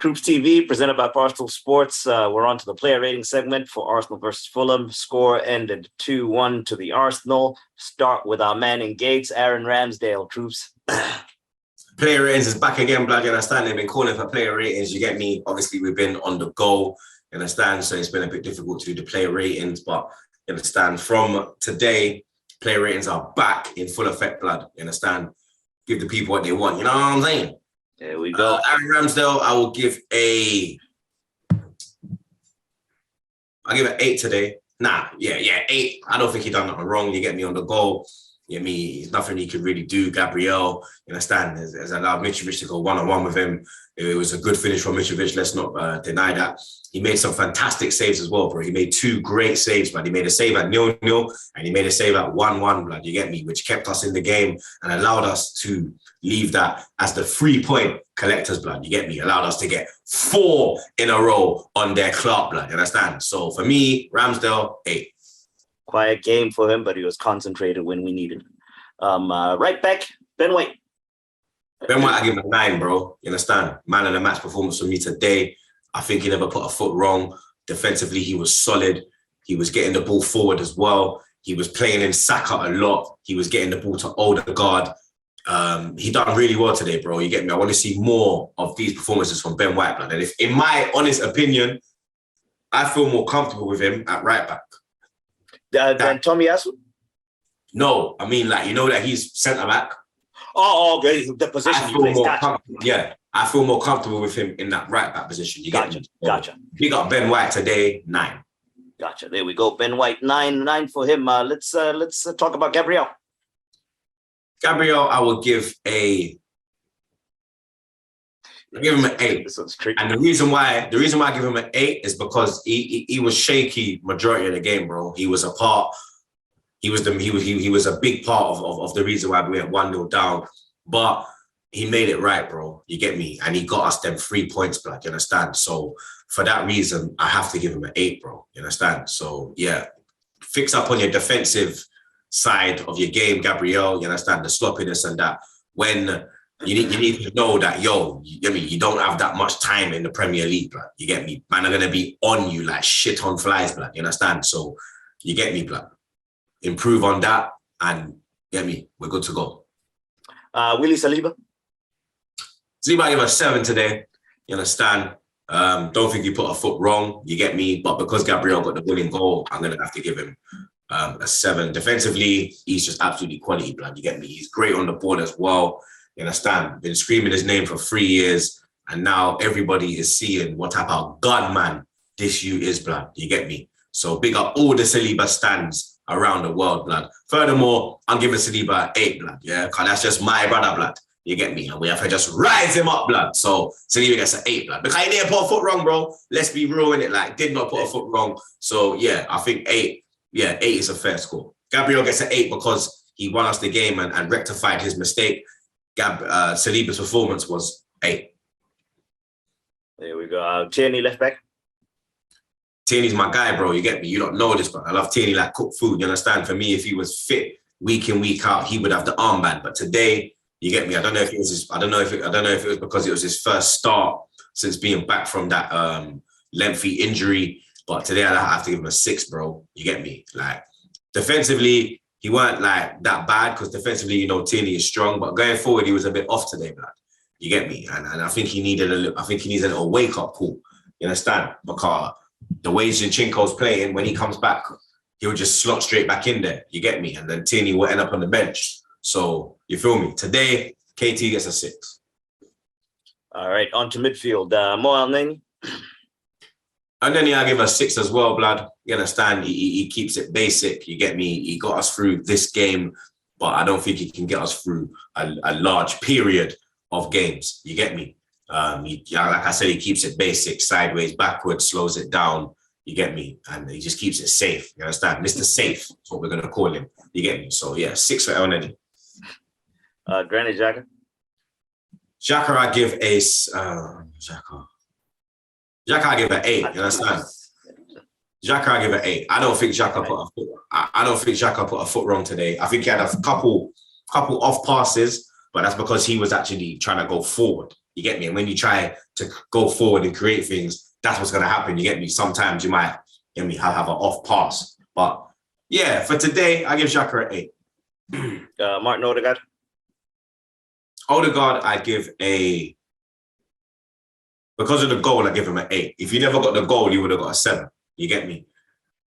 TroopzTV, presented by Barstool Sports. We're on to the player rating segment for Arsenal versus Fulham. Score ended 2-1 to the Arsenal. Start with our man in gates, Aaron Ramsdale. Troopz. Player ratings is back again, blood. You understand? They've been calling for player ratings. You get me? Obviously, we've been on the go. You understand? So it's been a bit difficult to do the player ratings, but you understand? From today, player ratings are back in full effect, blood. You understand? Give the people what they want. You know what I'm saying? There we go. Aaron Ramsdale, I'll give an 8 today. 8. I don't think he done nothing wrong. You get me on the goal. You get me? There's nothing he could really do. Gabriel, you understand, has allowed Mitrovic to go one-on-one with him. It was a good finish from Mitrovic. Let's not deny that. He made some fantastic saves as well, bro. He made 2 great saves, but he made a save at 0-0 and he made a save at 1-1, blood. You get me? Which kept us in the game and allowed us to leave that as the 3-point collectors, blood. You get me? Allowed us to get 4 in a row on their Clark, blood. You understand? So for me, Ramsdale, 8. Quiet game for him, but he was concentrated when we needed him. Right back, Ben White. Ben White, I give him a 9, bro. You understand? Man of the match performance for me today. I think he never put a foot wrong. Defensively, he was solid. He was getting the ball forward as well. He was playing in Saka a lot. He was getting the ball to Odegaard. He done really well today, bro. You get me? I want to see more of these performances from Ben White. And if, in my honest opinion, I feel more comfortable with him at right back. Than Tommy Asu? No, I mean, like, you know that he's centre back. Oh, okay. The position he plays. Yeah, I feel more comfortable with him in that right back position. You Gotcha. Get me? Gotcha. Big up Ben White today, 9. Gotcha. There we go. Ben White, 9 for him. Let's talk about Gabriel. Gabriel, I will give him an 8. And the reason why I give him an 8 is because he was shaky majority of the game, bro. He was a part. He was a big part of the reason why we went 1-0 down. But he made it right, bro. You get me? And he got us them 3 points, blood. You understand? So for that reason, I have to give him an 8, bro. You understand? So yeah, fix up on your defensive side of your game, Gabriel. You understand the sloppiness and that. When you need to know that, you don't have that much time in the Premier League, blood. You get me? Man are gonna be on you like shit on flies, blood. You understand? So you get me, blood. Improve on that, and get me, we're good to go. Willie Saliba. Saliba gave us 7 today. You understand? Don't think he put a foot wrong. You get me? But because Gabriel got the winning goal, I'm gonna have to give him a 7. Defensively, he's just absolutely quality, blood. You get me? He's great on the board as well. You understand? Been screaming his name for 3 years, and now everybody is seeing what type of gunman this you is, blood. You get me? So big up all the Saliba stands around the world, blood. Furthermore, I'm giving Saliba an 8, blood. Yeah, because that's just my brother, blood. You get me? And we have to just rise him up, blood. So Saliba gets an 8, blood. Because he didn't put a foot wrong, bro. Let's be real in it. Like, did not put a foot wrong. So yeah, I think 8. Yeah, 8 is a fair score. Gabriel gets an 8 because he won us the game and rectified his mistake. Saliba's performance was 8. There we go. Tierney left back. Tierney's my guy, bro. You get me? You don't know this, but I love Tierney like cooked food. You understand? For me, if he was fit week in, week out, he would have the armband. But today, you get me? I don't know if it was I don't know if it was because it was his first start since being back from that lengthy injury. But today I have to give him a 6, bro. You get me? Like, defensively, he weren't like that bad because defensively, you know, Tierney is strong. But going forward, he was a bit off today, blood. You get me? And I think he needed a little wake up call. You understand? Because the way Zinchenko's playing, when he comes back, he'll just slot straight back in there. You get me? And then Tierney will end up on the bench. So you feel me? Today, KT gets a 6. All right, on to midfield. Mo Elneny. And then I give a 6 as well, blood. You understand? He keeps it basic. You get me? He got us through this game, but I don't think he can get us through a large period of games. You get me? Like I said, he keeps it basic, sideways, backwards, slows it down. You get me? And he just keeps it safe. You understand? Mr. Safe is what we're going to call him. You get me? So yeah, 6 for Elneny. Granit Xhaka. Xhaka, I give a Xhaka, I give an 8. You understand? Xhaka, I give an 8. I don't think Xhaka put a foot wrong today. I think he had a couple off passes, but that's because he was actually trying to go forward. You get me? And when you try to go forward and create things, that's what's going to happen. You get me? Sometimes you might, get me, have an off pass. But yeah, for today, I give Xhaka an 8. Martin Odegaard. Odegaard, I give a, because of the goal, I give him an 8. If you never got the goal, you would have got a 7. You get me?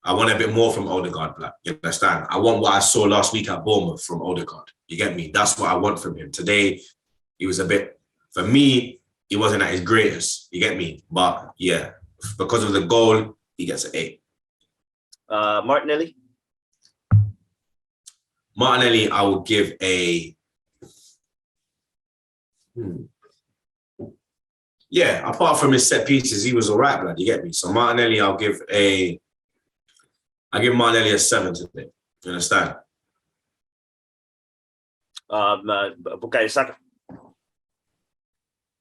I want a bit more from Odegaard, Black. You understand? I want what I saw last week at Bournemouth from Odegaard. You get me? That's what I want from him. Today, he was a bit, for me, he wasn't at his greatest. You get me? But yeah, because of the goal, he gets an 8. Martinelli. Martinelli, I will give a, yeah, apart from his set pieces, he was all right, blood. You get me? So Martinelli, I give Martinelli a 7 today. You understand? Bukayo Saka.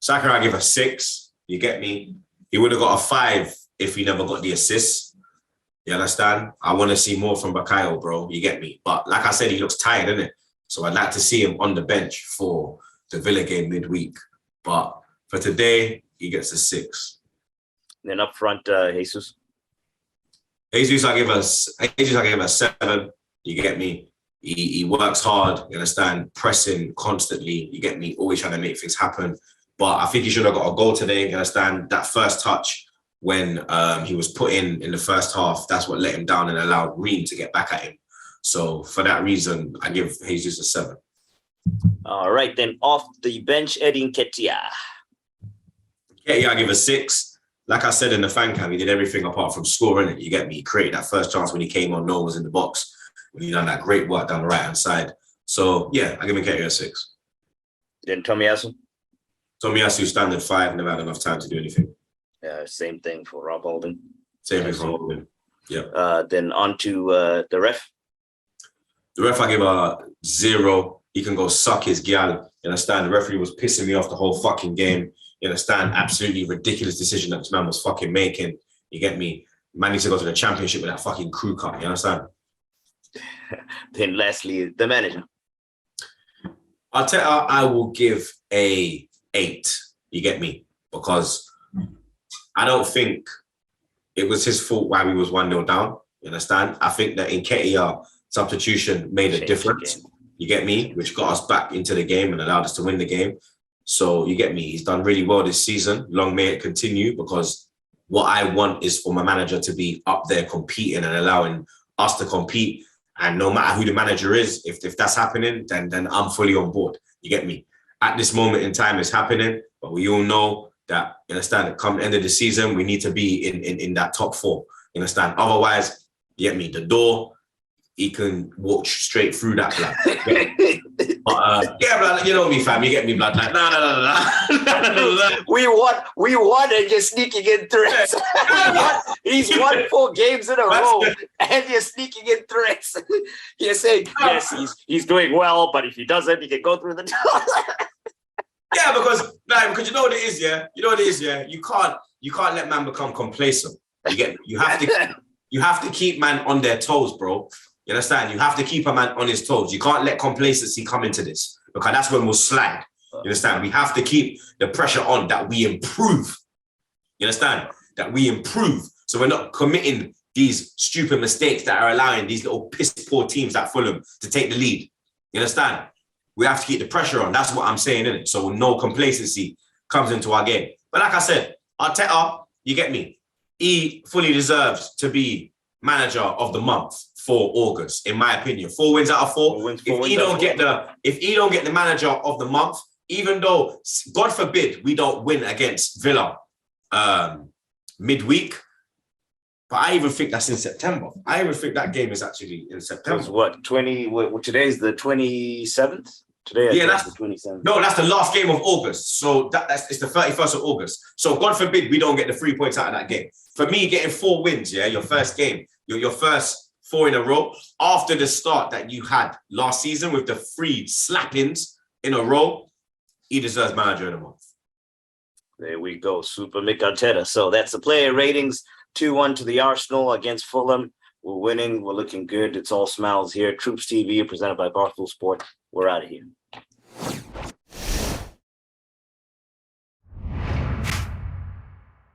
Saka, I give a 6. You get me? He would have got a 5 if he never got the assist. You understand? I want to see more from Bukayo, bro. You get me? But like I said, he looks tired, innit? So I'd like to see him on the bench for the Villa game midweek. But for today, he gets a 6. Then up front, Jesus. Jesus, I give a 7. You get me? He works hard, you understand? Pressing constantly, you get me? Always trying to make things happen. But I think he should have got a goal today, you understand? That first touch when he was put in the first half, that's what let him down and allowed Ream to get back at him. So for that reason, I give Jesus a 7. All right, then off the bench, Eddie Nketiah. Yeah, I give a 6. Like I said in the fan cam, he did everything apart from scoring it. You get me? He created that first chance when he came on, no one was in the box. When he done that great work down the right-hand side. So, yeah, I give Nketiah a 6. Then Tomiyasu. Tomiyasu, standard 5, never had enough time to do anything. Yeah, same thing for Rob Holding. Same thing for Rob Holding. Yeah. Then on to the ref. The ref, I give a 0. He can go suck his gal. You understand? The referee was pissing me off the whole fucking game. You understand? Absolutely ridiculous decision that this man was fucking making. You get me? Man needs to go to the championship with that fucking crew cut. You understand? Then lastly, the manager. Arteta, I will give a 8. You get me? Because I don't think it was his fault why we was 1-0 down. You understand? I think that Nketiah substitution made a difference. You get me? Which got us back into the game and allowed us to win the game. So you get me? He's done really well this season. Long may it continue, because what I want is for my manager to be up there competing and allowing us to compete. And no matter who the manager is, if that's happening, then I'm fully on board. You get me? At this moment in time, it's happening, but we all know that, you understand, that come the end of the season, we need to be in that top 4. You understand? Otherwise, you get me? The door, he can walk straight through that, blood. But yeah, blood, you know me, fam. You get me, blood. Like, no. We won, and you're sneaking in threats. He's won 4 games in a row, and you're sneaking in threats. You're saying, yes, he's doing well, but if he doesn't, he can go through the door. Yeah, because you know what it is, yeah. You know what it is, yeah. You can't let man become complacent. You have to keep man on their toes, bro. You understand? You have to keep a man on his toes. You can't let complacency come into this, because that's when we'll slide. You understand? We have to keep the pressure on that we improve. You understand? That we improve. So we're not committing these stupid mistakes that are allowing these little piss poor teams like Fulham to take the lead. You understand? We have to keep the pressure on. That's what I'm saying, innit? So no complacency comes into our game. But like I said, Arteta, you get me? He fully deserves to be manager of the month for August, in my opinion. 4 wins out of 4. If he don't get the manager of the month, even though, God forbid, we don't win against Villa midweek, but I even think that's in September. I even think that game is actually in September. Today's the 27th? Today, that's the 27th. No, that's the last game of August. So it's the 31st of August. So God forbid we don't get the 3 points out of that game. For me, getting 4 wins, yeah, your first game, your first 4 in a row, after the start that you had last season with the 3 slappings in a row, he deserves manager of the month. There we go, Super Mick Arteta. So that's the player ratings. 2-1 to the Arsenal against Fulham. We're winning. We're looking good. It's all smiles here. TroopzTV, presented by Barstool Sport. We're out of here.